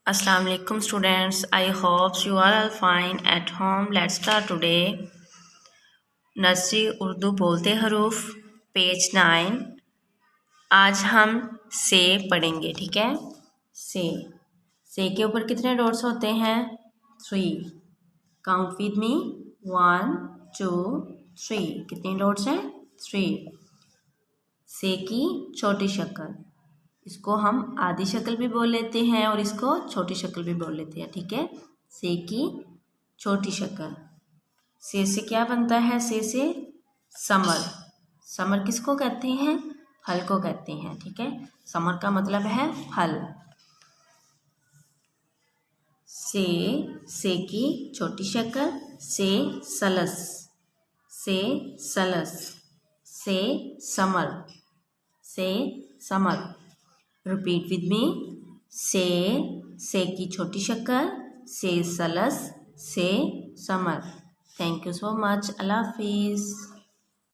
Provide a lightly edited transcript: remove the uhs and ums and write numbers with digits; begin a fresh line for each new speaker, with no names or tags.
Assalamu alaikum students. I hope you are all fine at home. Let's start today. Nursery Urdu बोलते हरूफ page 9। आज हम से पढ़ेंगे, ठीक है। से के ऊपर कितने डॉट्स होते हैं? 3। Count with me. 1 2 3। कितने डॉट्स हैं? 3। से की छोटी शक्ल, इसको हम आधी शक्ल भी बोल लेते हैं और इसको छोटी शक्ल भी बोल लेते हैं, ठीक है। से की छोटी शक्ल। से क्या बनता है? से समर। समर किसको कहते हैं? फल को कहते हैं, ठीक है। समर का मतलब है फल। से की छोटी शक्ल से सलस, से सलस, से समर, से समर। Repeat with me. से की छोटी शक्ल से सलस से समर। Thank you so much. अल्लाह हाफिज़।